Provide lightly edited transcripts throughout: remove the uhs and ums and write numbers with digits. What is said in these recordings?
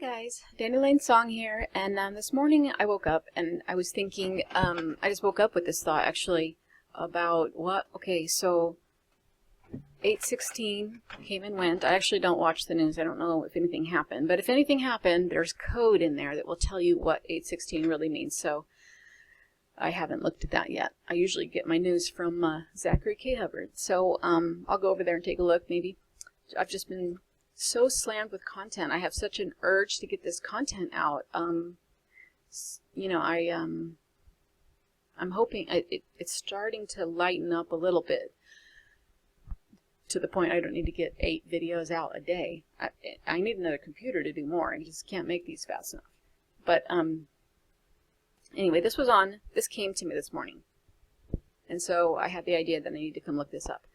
guys, Dandelion Song here, and this morning I woke up and I was thinking, I just woke up with this thought actually about okay, so 8/16 came and went. I actually don't watch the news. I don't know if anything happened, but if anything happened, there's code in there that will tell you what 8/16 really means, so I haven't looked at that yet. I usually get my news from Zachary K. Hubbard, so I'll go over there and take a look maybe. I've just been so slammed with content. I have such an urge to get this content out. You know, I'm hoping it's starting to lighten up a little bit to the point I don't need to get 8 videos out a day. I need another computer to do more. I just can't make these fast enough. But anyway, this came to me this morning, and so I had the idea that I need to come look this up.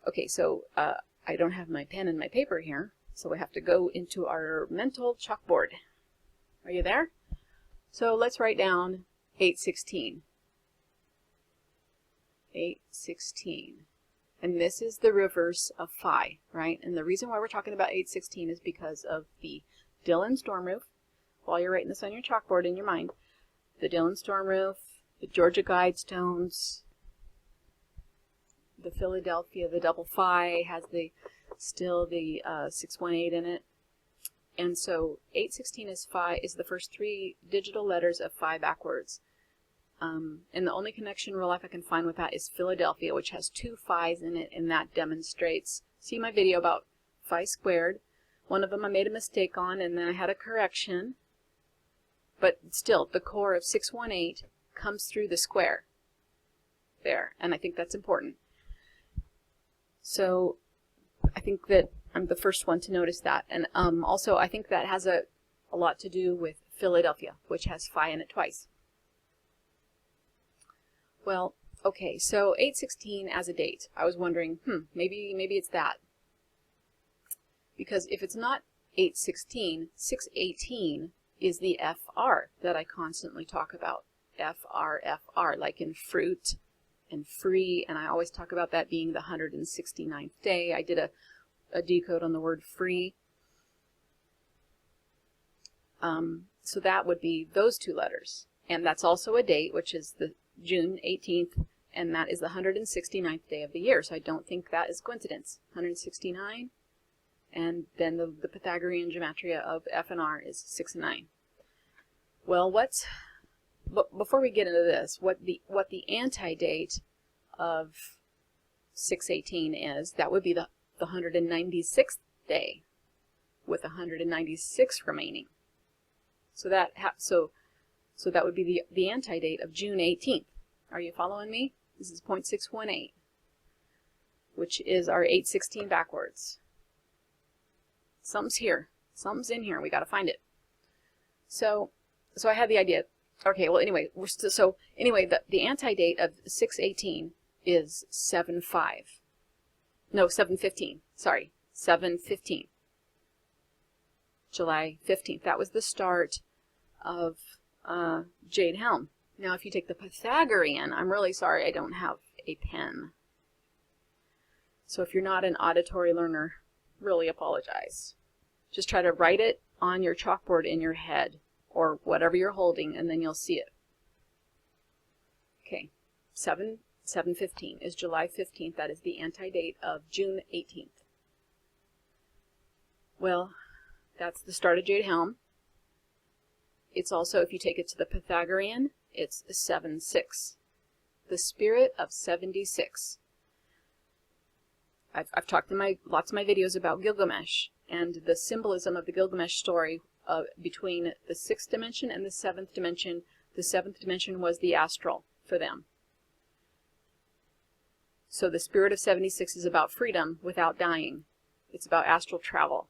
Okay, so I don't have my pen and my paper here, so we have to go into our mental chalkboard. Are you there? So let's write down 8/16. 8/16. And this is the reverse of phi, right? And the reason why we're talking about 8/16 is because of the Dylan storm roof. While you're writing this on your chalkboard in your mind, the Dylan storm roof, the Georgia Guidestones, the Philadelphia, the double phi has still the 618 in it. And so 8/16 is phi, is the first 3 digital letters of phi backwards. And the only connection in real life I can find with that is Philadelphia, which has 2 phi's in it, and that demonstrates, see my video about phi squared. One of them I made a mistake on, and then I had a correction. But still, the core of 618 comes through the square there, and I think that's important. So I think that I'm the first one to notice that. And also I think that has a lot to do with Philadelphia, which has phi in it twice. Well, okay, so 8/16 as a date. I was wondering, maybe it's that. Because if it's not 8/16, 6/18 is the FR that I constantly talk about. FR, like in fruit and free, and I always talk about that being the 169th day. I did a decode on the word free. So that would be those 2 letters. And that's also a date, which is the June 18th, and that is the 169th day of the year. So I don't think that is coincidence. 169, and then the Pythagorean gematria of F and R is 6 and 9. Well, before we get into this, what the anti-date of 6/18 is, that would be the 196th day, with 196 remaining. So that so that would be the anti-date of June 18th. Are you following me? This is 0.618, which is our 8/16 backwards. Something's here. Something's in here. We got to find it. So I had the idea. Okay, well, anyway, the anti-date of 6/18 is 7/5. No, 7/15. Sorry, 7/15. July 15th. That was the start of Jade Helm. Now, if you take the Pythagorean, I'm really sorry I don't have a pen. So if you're not an auditory learner, really apologize. Just try to write it on your chalkboard in your head, or whatever you're holding, and then you'll see it. Okay, 7/15 is July 15th. That is the anti-date of June 18th. Well, that's the start of Jade Helm. It's also, if you take it to the Pythagorean, it's 7/6. The spirit of 76. I've talked in lots of my videos about Gilgamesh and the symbolism of the Gilgamesh story between the 6th dimension and the 7th dimension. The 7th dimension was the astral for them. So the spirit of 76 is about freedom without dying. It's about astral travel.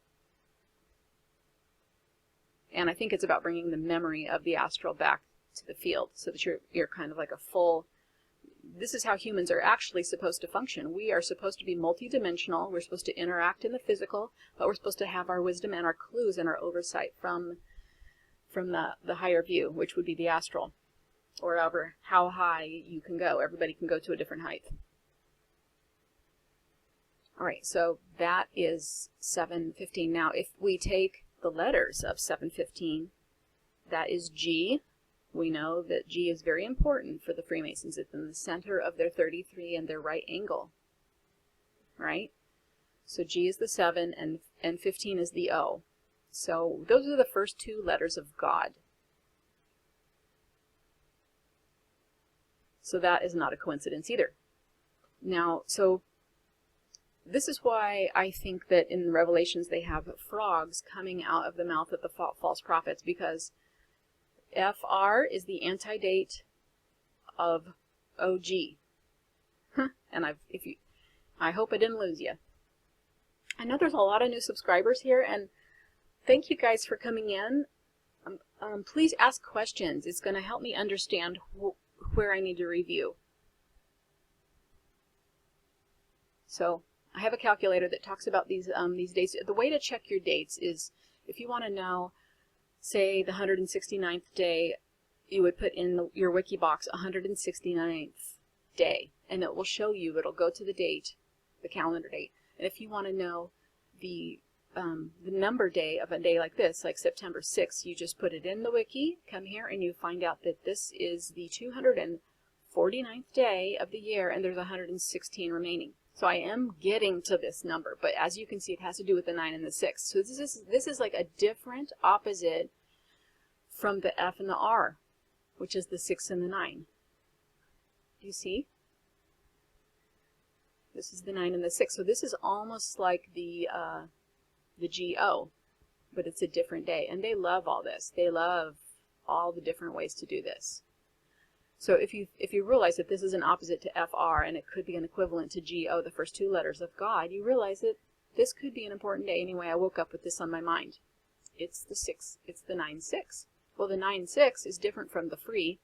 And I think it's about bringing the memory of the astral back to the field, so that you're kind of like a full. This is how humans are actually supposed to function. We are supposed to be multidimensional. We're supposed to interact in the physical, but we're supposed to have our wisdom and our clues and our oversight from the higher view, which would be the astral, or how high you can go. Everybody can go to a different height. All right, so that is 7/15. Now, if we take the letters of 715. That is G. We know that G is very important for the Freemasons. It's in the center of their 33 and their right angle, right? So G is the 7 and 15 is the O. So those are the first two letters of God. So that is not a coincidence either. Now, so this is why I think that in Revelations they have frogs coming out of the mouth of the false prophets, because FR is the antidate of OG. And I hope I didn't lose you. I know there's a lot of new subscribers here, and thank you guys for coming in. Please ask questions. It's going to help me understand where I need to review. So I have a calculator that talks about these dates. The way to check your dates is, if you want to know, say the 169th day, you would put in your wiki box 169th day, and it will show you, it'll go to the date, the calendar date. And if you want to know the number day of a day like this, like September 6th, you just put it in the wiki, come here, and you find out that this is the 249th day of the year, and there's 116 remaining. So I am getting to this number, but as you can see, it has to do with the 9 and the 6. So this is like a different opposite from the F and the R, which is the 6 and the 9. Do you see? This is the 9 and the 6. So this is almost like the GO, but it's a different day. And they love all this. They love all the different ways to do this. So if you realize that this is an opposite to FR, and it could be an equivalent to GO, the first two letters of God, you realize that this could be an important day. Anyway, I woke up with this on my mind. It's the 6. It's the 9-6. Well, the 9-6 is different from the free,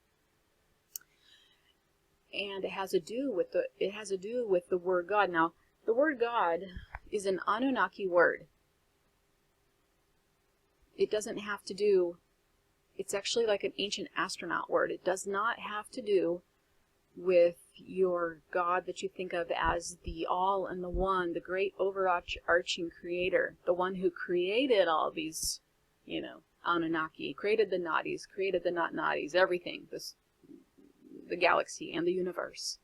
and it has to do with the word God. Now, the word God is an Anunnaki word. It doesn't have to do. It's actually like an ancient astronaut word. It does not have to do with your God that you think of as the all and the one, the great overarching creator, the one who created all these, Anunnaki, created the Nadis, created the not Nadis, everything, the galaxy and the universe.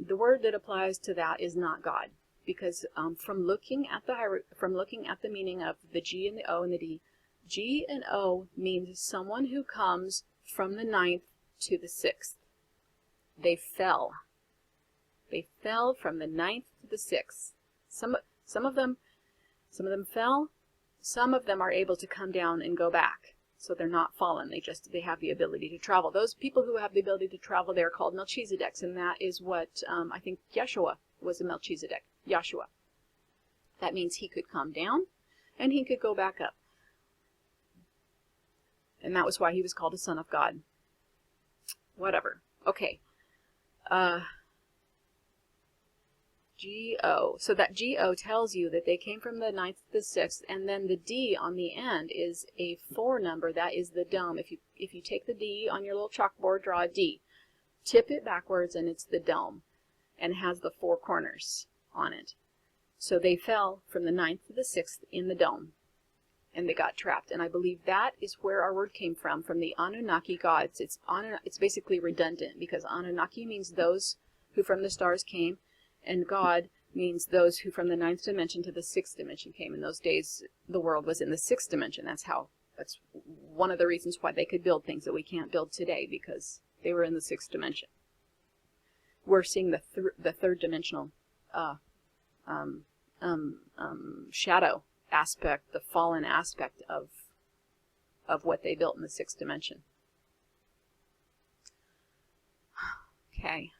The word that applies to that is not God, because from looking at the meaning of the G and the O and the D, G and O means someone who comes from the 9th to the 6th. They fell. They fell from the 9th to the 6th. Some of them fell. Some of them are able to come down and go back. So they're not fallen. They have the ability to travel. Those people who have the ability to travel, they're called Melchizedeks, and that is what I think Yeshua was a Melchizedek. Yeshua. That means he could come down and he could go back up. And that was why he was called a son of God. Whatever. Okay. G-O. So that G-O tells you that they came from the 9th to the 6th, and then the D on the end is a 4 number. That is the dome. If you take the D on your little chalkboard, draw a D. Tip it backwards, and it's the dome. And it has the 4 corners on it. So they fell from the 9th to the 6th in the dome. And they got trapped. And I believe that is where our word came from the Anunnaki gods. It's basically redundant, because Anunnaki means those who from the stars came, and God means those who from the 9th dimension to the 6th dimension came. In those days, the world was in the 6th dimension. That's one of the reasons why they could build things that we can't build today, because they were in the 6th dimension. We're seeing the third dimensional shadow aspect, the fallen aspect of what they built in the 6th dimension. Okay,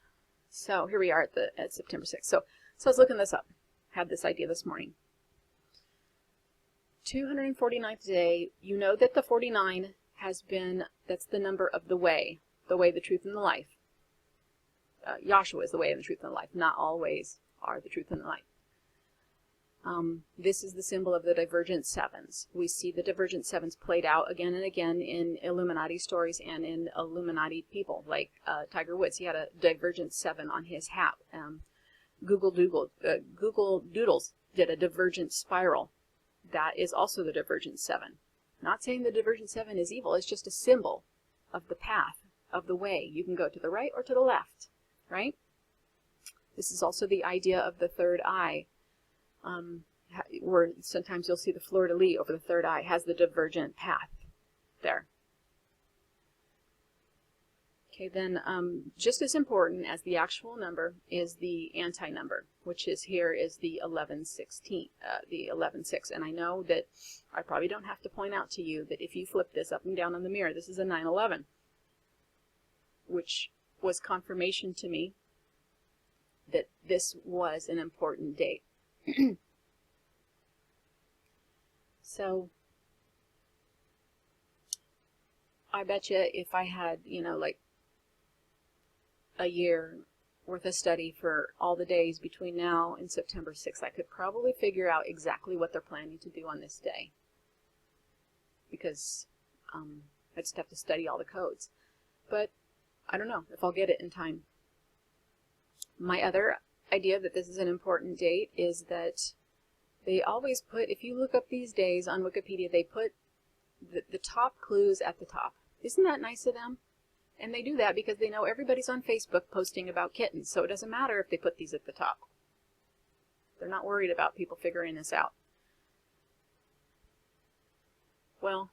so here we are at September 6th. So I was looking this up. Had this idea this morning. 249th day. You know that the 49 that's the number of the way, the truth, and the life. Yahshua is the way and the truth and the life. Not all ways are the truth and the life. This is the symbol of the divergent sevens. We see the divergent sevens played out again and again in Illuminati stories and in Illuminati people, like Tiger Woods. He had a divergent 7 on his hat. Google Doodles did a divergent spiral. that is also the divergent 7. Not saying the divergent 7 is evil, it's just a symbol of the path, of the way. You can go to the right or to the left, right? This is also the idea of the third eye, where sometimes you'll see the fleur-de-lis over the third eye has the divergent path there. Okay, then just as important as the actual number is the anti-number, which is here is the 11/16, the 11/6. And I know that I probably don't have to point out to you that if you flip this up and down on the mirror, this is a 9/11, which was confirmation to me that this was an important date. So I bet you if I had, you know, like a year worth of study for all the days between now and September 6th, I could probably figure out exactly what they're planning to do on this day, because I just have to study all the codes. But I don't know if I'll get it in time. My other idea that this is an important date is that they always put, if you look up these days on Wikipedia, they put the top clues at the top. Isn't that nice of them? And they do that because they know everybody's on Facebook posting about kittens, so it doesn't matter if they put these at the top. They're not worried about people figuring this out. Well,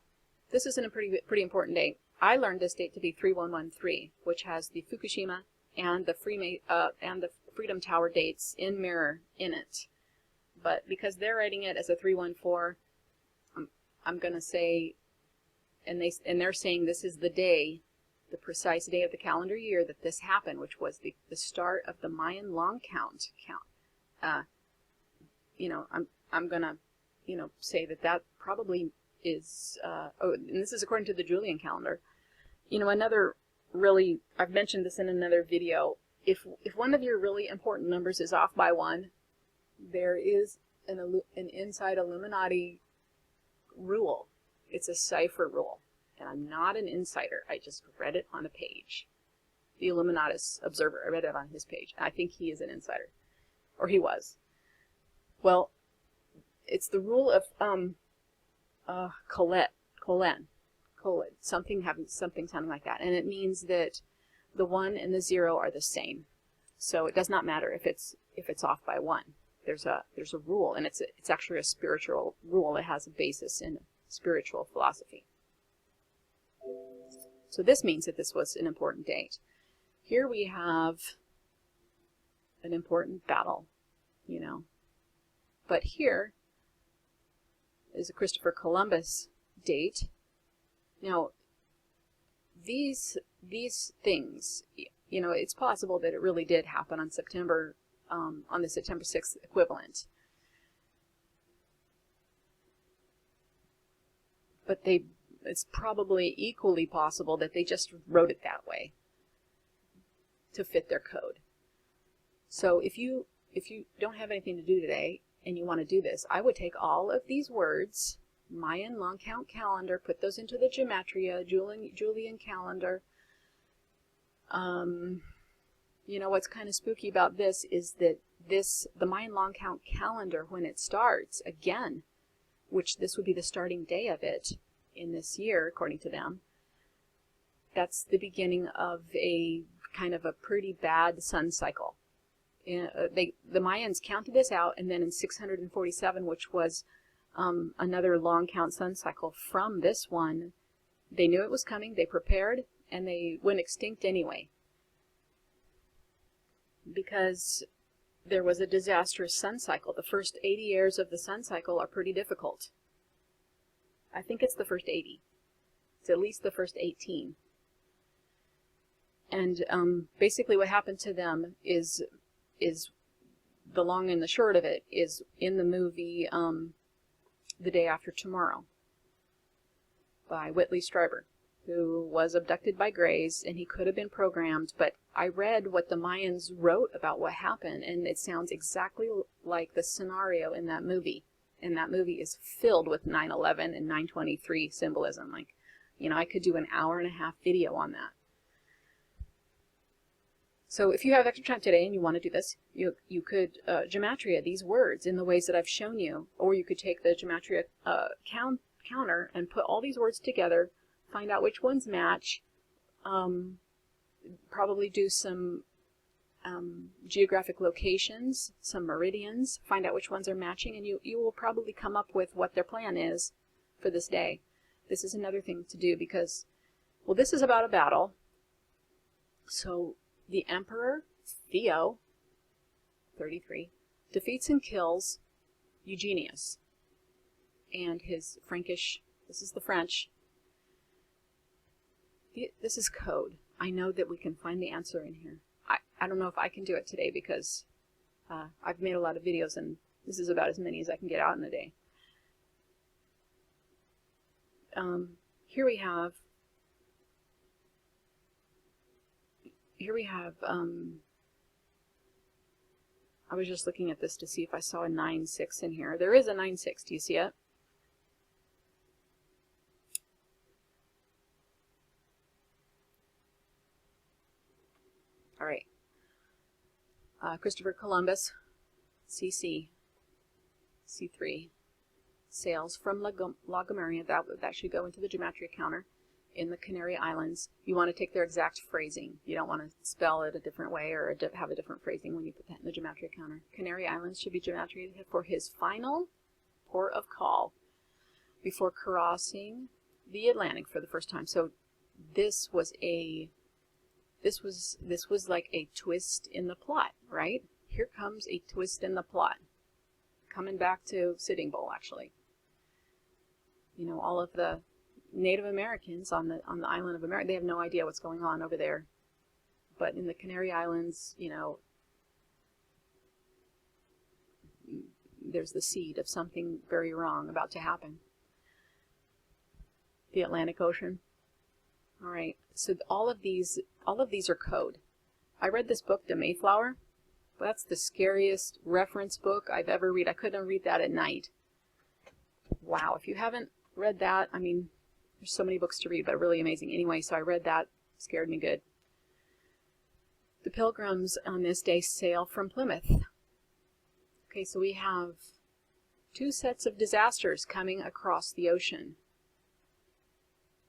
this is a pretty important date. I learned this date to be 3113, which has the Fukushima and the Freedom Tower dates in mirror in it. But because they're writing it as a 314, I'm going to say, and they're saying this is the day, the precise day of the calendar year that this happened, which was the start of the Mayan long count. You know, I'm gonna, you know, say that probably is. Oh, and this is according to the Julian calendar. You know, another really, I've mentioned this in another video. If one of your really important numbers is off by 1, there is an inside Illuminati rule. It's a cipher rule. And I'm not an insider. I just read it on a page. The Illuminatus Observer. I read it on his page. I think he is an insider. Or he was. Well, it's the rule of Collen. Something sounding like that. And it means that the 1 and the 0 are the same. So it does not matter if it's off by 1. There's a rule, and it's actually a spiritual rule. It has a basis in spiritual philosophy. So this means that this was an important date. Here we have an important battle, you know. But here is a Christopher Columbus date. Now, these things, you know, it's possible that it really did happen on on the September 6th equivalent. But it's probably equally possible that they just wrote it that way to fit their code. So if you don't have anything to do today and you want to do this, I would take all of these words, Mayan long count calendar, put those into the gematria, Julian calendar. You know, what's kind of spooky about this is that the Mayan long count calendar, when it starts again, which this would be the starting day of it in this year, according to them, that's the beginning of a kind of a pretty bad sun cycle. The Mayans counted this out, and then in 647, which was another long count sun cycle from this one, they knew it was coming, they prepared, and they went extinct anyway. Because there was a disastrous sun cycle. The first 80 years of the sun cycle are pretty difficult. I think it's the first 80. It's at least the first 18. And basically what happened to them is the long and the short of it is in the movie The Day After Tomorrow by Whitley Strieber, who was abducted by Greys, and he could have been programmed, but I read what the Mayans wrote about what happened, and it sounds exactly like the scenario in that movie. And that movie is filled with 9/11 and 9/23 symbolism. Like, you know, I could do an hour-and-a-half video on that. So if you have extra time today and you want to do this, you could gematria these words in the ways that I've shown you, or you could take the gematria counter and put all these words together, find out which ones match, probably do some geographic locations, some meridians, find out which ones are matching, and you will probably come up with what their plan is for this day. This is another thing to do because, well, this is about a battle. So the Emperor Theo, 33, defeats and kills Eugenius and his Frankish, this is the French. This is code. I know that we can find the answer in here. I don't know if I can do it today because I've made a lot of videos and this is about as many as I can get out in a day. Here we have I was just looking at this to see if I saw a 9-6 in here. There is a 9-6. Do you see it? All right. Christopher Columbus, CC, C3, sails from La Gomera. That should go into the gematria counter in the Canary Islands. You want to take their exact phrasing. You don't want to spell it a different way or have a different phrasing when you put that in the gematria counter. Canary Islands should be gematria for his final port of call before crossing the Atlantic for the first time. So this was like a twist in the plot, right? Here comes a twist in the plot. Coming back to Sitting Bull, actually. You know, all of the Native Americans on the island of America, they have no idea what's going on over there. But in the Canary Islands, you know, there's the seed of something very wrong about to happen. The Atlantic Ocean. All right, so all of these are code. I read this book, The Mayflower. That's the scariest reference book I've ever read. I couldn't read that at night. Wow, if you haven't read that, I mean, there's so many books to read, but really amazing. Anyway, so I read that, scared me good. The Pilgrims on this day sail from Plymouth. Okay, so we have two sets of disasters coming across the ocean.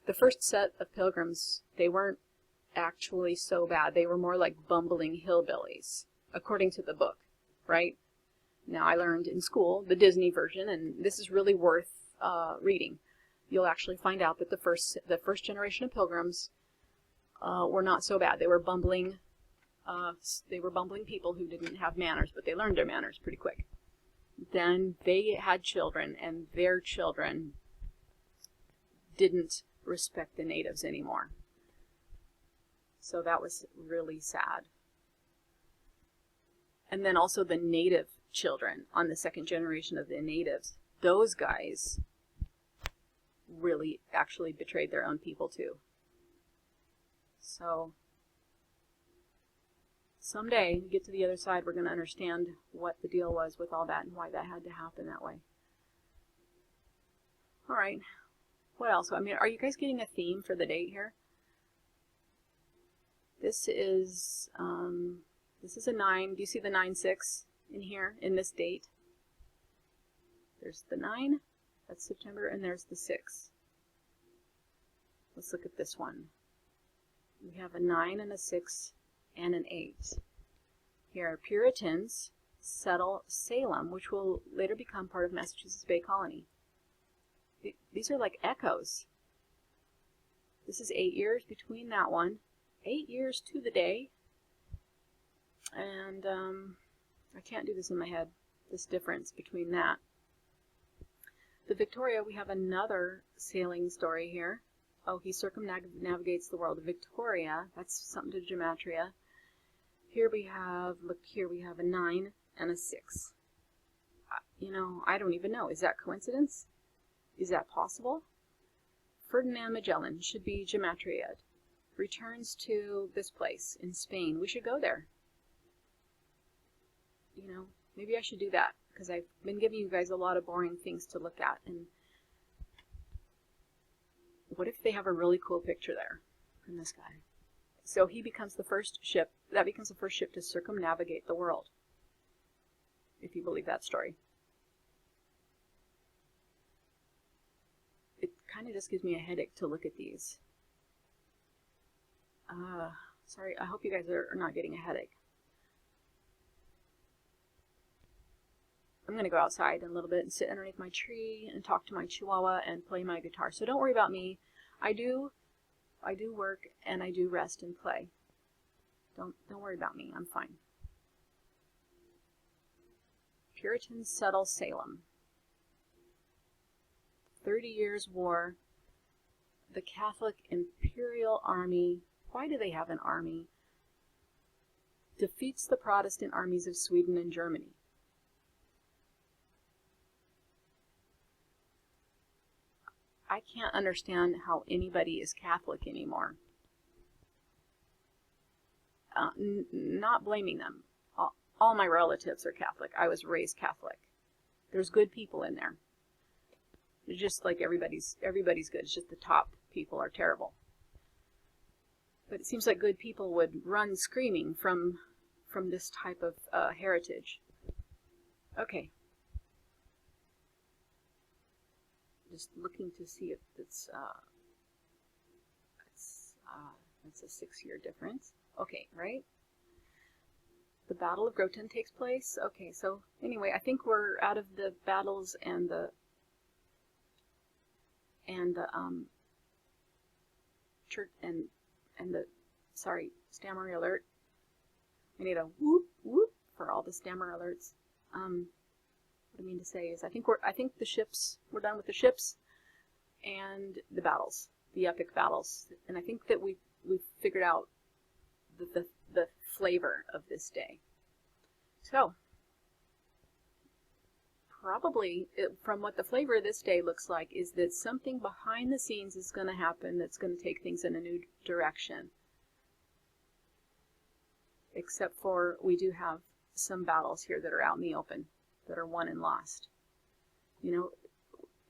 The first set of pilgrims, they weren't actually so bad. They were more like bumbling hillbillies, according to the book, right? Now, I learned in school the Disney version, and this is really worth reading. You'll actually find out that the first generation of pilgrims were not so bad. They were bumbling people who didn't have manners, but they learned their manners pretty quick. Then they had children, and their children didn't respect the natives anymore. So that was really sad. And then also the native children on the second generation of the natives, those guys really actually betrayed their own people too. So someday, we get to the other side, we're going to understand what the deal was with all that and why that had to happen that way. All right. What else? I mean, are you guys getting a theme for the date here? This is a 9. Do you see the 9-6 in here in this date? There's the 9. That's September, and there's the 6. Let's look at this one. We have a 9 and a 6 and an 8. Here, Puritans settle Salem, which will later become part of Massachusetts Bay Colony. These are like echoes. This is 8 years between that one. 8 years to the day. And I can't do this in my head, this difference between that. The Victoria, we have another sailing story here. Oh, he circumnavigates the world. The Victoria, that's something to gematria. Here we have, look here, we have a 9 and a 6. You know, I don't even know. Is that coincidence? Is that possible? Ferdinand Magellan should be gematria. Returns to this place in Spain. We should go there. You know, maybe I should do that because I've been giving you guys a lot of boring things to look at. And what if they have a really cool picture there from this guy? So he becomes the first ship, that becomes the first ship to circumnavigate the world, if you believe that story. It kind of just gives me a headache to look at these. Sorry, I hope you guys are not getting a headache. I'm going to go outside in a little bit and sit underneath my tree and talk to my chihuahua and play my guitar. So don't worry about me. I do work and I do rest and play. Don't worry about me. I'm fine. Puritans settle Salem. 30 Years' War. The Catholic Imperial Army. Why do they have an army? Defeats the Protestant armies of Sweden and Germany. I can't understand how anybody is Catholic anymore. Not blaming them. All my relatives are Catholic. I was raised Catholic. There's good people in there. It's just like everybody's good. It's just the top people are terrible. But it seems like good people would run screaming from this type of heritage. Okay. Just looking to see if it's a 6-year difference. Okay, right? The Battle of Groton takes place. Okay, so anyway, I think we're out of the battles and the church and the stammer alert. I need a whoop whoop for all the stammer alerts. What I mean to say is I think we're done with the ships and the battles, the epic battles, and I think that we've figured out the flavor of this day. So probably from what the flavor of this day looks like is that something behind the scenes is going to happen that's going to take things in a new direction. Except for we do have some battles here that are out in the open, that are won and lost. You know,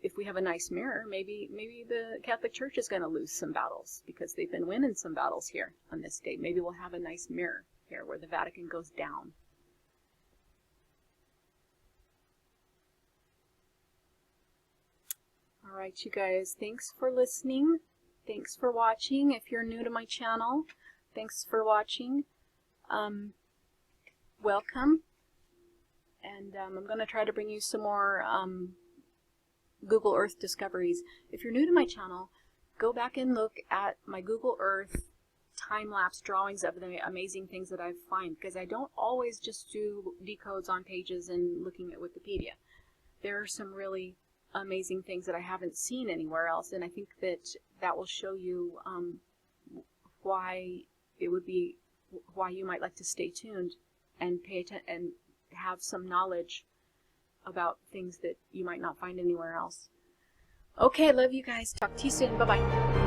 if we have a nice mirror, maybe the Catholic Church is going to lose some battles because they've been winning some battles here on this day. Maybe we'll have a nice mirror here where the Vatican goes down. All right, you guys, thanks for listening. Thanks for watching. If you're new to my channel, thanks for watching. Welcome. And I'm going to try to bring you some more Google Earth discoveries. If you're new to my channel, go back and look at my Google Earth time-lapse drawings of the amazing things that I find, because I don't always just do decodes on pages and looking at Wikipedia. There are some really amazing things that I haven't seen anywhere else, and I think that will show you why you might like to stay tuned and pay attention and have some knowledge about things that you might not find anywhere else. Okay, love you guys. Talk to you soon. Bye-bye.